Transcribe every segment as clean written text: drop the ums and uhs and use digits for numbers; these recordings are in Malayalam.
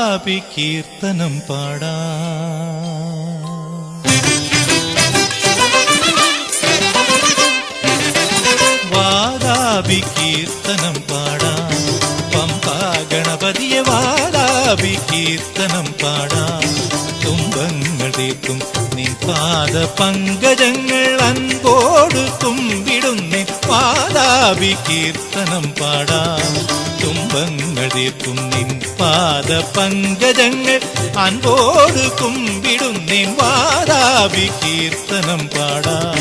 വാദാപി കീർത്തനം പാടാം. വാദാപി കീർത്തനം പാടാം. പമ്പാ ഗണപതിയെ വാദാപി കീർത്തനം പാടാം. തുമ്പങ്ങൾ തീർക്കും നിൻ പാദ പങ്കജങ്ങൾ അൻപോട് തുമ്പിടുന്നേ വാദാപി കീർത്തനം പാടാം. തുമ്പങ്ങൾ തീർക്കും നിൻ പാദ പങ്കജങ്ങൾ അൻപോട് കുമ്പിടുന്നേ വാദാപി കീർത്തനം പാടാം.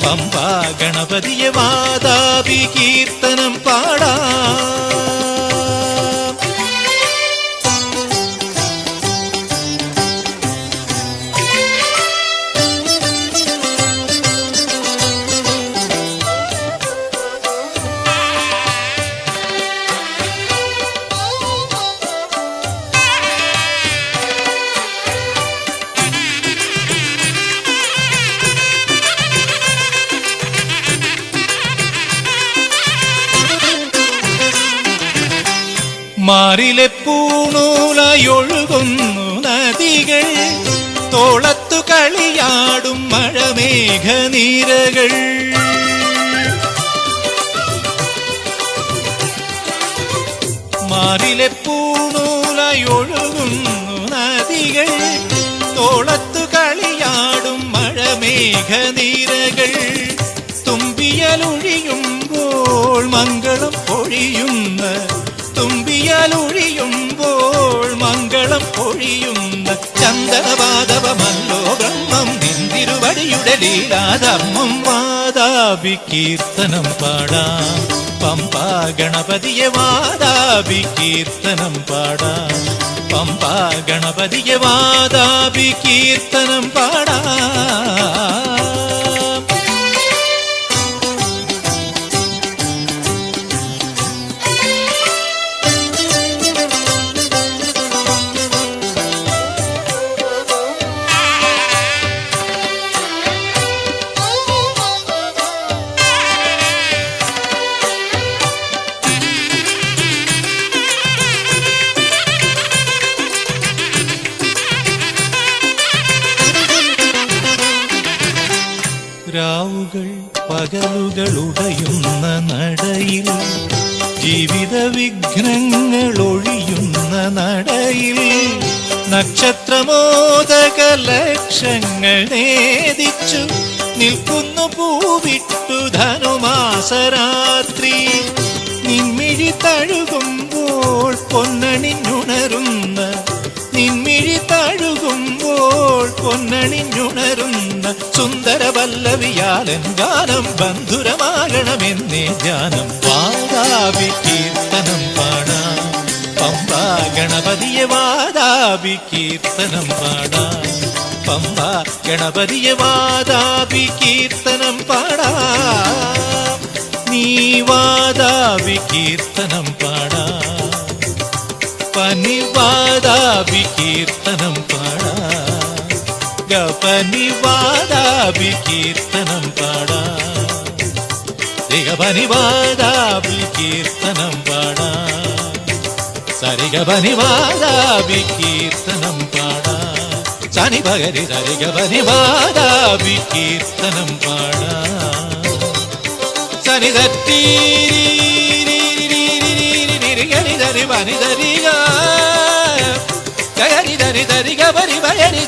പമ്പാ ഗണപതിയെ വാദാപി കീർത്തനം പാടാം. മാറിലെ പൂണൂലയൊഴുകുന്നു നദികൾ, തോളത്തു കളിയാടും മഴമേഘനീരകൾ. മാറിലെ പൂണൂലയൊഴുകുന്നു നദികൾ, തോളത്തു കളിയാടും മഴമേഘനീരകൾ. തുമ്പിയലൊഴിയുമ്പോൾ മംഗളം പൊഴിയുന്ന, തുമ്പിയലൊഴിയുമ്പോൾ മംഗളം പൊഴിയുന്ന ചന്ദനപാദവമല്ലോ ബ്രഹ്മം നിന്തിരുവടിയുടെ ലീലാധർമ്മം. വാദാപി കീർത്തനം പാടാം. പമ്പാ ഗണപതിയെ വാദാപി കീർത്തനം പാടാം. പമ്പാ ഗണപതിയെ വാദാപി കീർത്തനം പാടാം. രാവുകൾ പകലുകൾ ഉടയുന്ന നടയിൽ, ജീവിത വിഘ്നങ്ങൾ ഒഴിയുന്ന നടയിൽ, നക്ഷത്രമോദക ലക്ഷങ്ങൾ നേദിച്ചു നിൽക്കുന്നു പൂവിട്ടു ധനുമാസരാത്രി. നിൻമിഴി തഴുകുമ്പോൾ പൊന്നണിഞ്ഞുണരുന്ന, നിൻമിഴി തഴുകുമ്പോൾ പൊന്നണിഞ്ഞുണരുന്ന സുന്ദര പല്ലവിയാലൻ ഗാനം ബന്ധുരമാകണമെന്നേ ധ്യാനം. വാദാപി കീർത്തനം പാടാം. പമ്പാ ഗണപതിയെ വാദാപി കീർത്തനം പാടാം. പമ്പാ ഗണപതിയെ വാദാപി കീർത്തനം പാടാം. നീ വാദാപി കീർത്തനം പാടാം. പനി വാദാപി കീർത്തനം പാടാം. ഗപനി വാദാപി കീർത്തനം പാടാം. രിഗപനി വാദാപി കീർത്തനം പാടാം. സരിഗപനി വാദാപി കീർത്തനം പാടാം. സനി ഭഗരി സരിഗപനി വാദാപി കീർത്തനം പാടാം. സനി ധരി ഗരി ധരി പനി ധരിക ഗരി ധരി ധരി ഗരി ഭയരി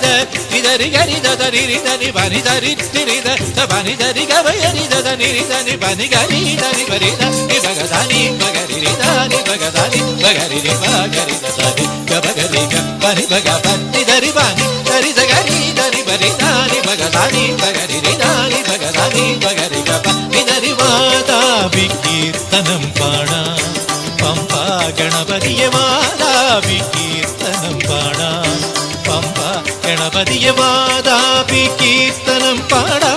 ധരി ഗരി ധരി ധരി പനി ധരി ധിരിത പനി ധരി ഗരി ധരി ധരി പനി ഗരി ധരി പരി ധരി ഭഗധാനി ഭഗരി ധാനി ഭഗധാനി ഭഗരി ഭഗരി ധരി ഗരി പനി ഭഗ പനി ധരി പനി ധരി ഗരി ധരി പരി ധാനി ഭഗധാനി ഭഗരി ധാനി ഭഗധാനി ഭഗരി പനി ധരി വാദാപി കീർത്തനം പാടാം. പമ്പാ ഗണപതിയെ വാദാപി കീർത്തനം പാടാം. പമ്പാ ഗണപതിയെ വാദാപി കീർത്തനം പാടാം.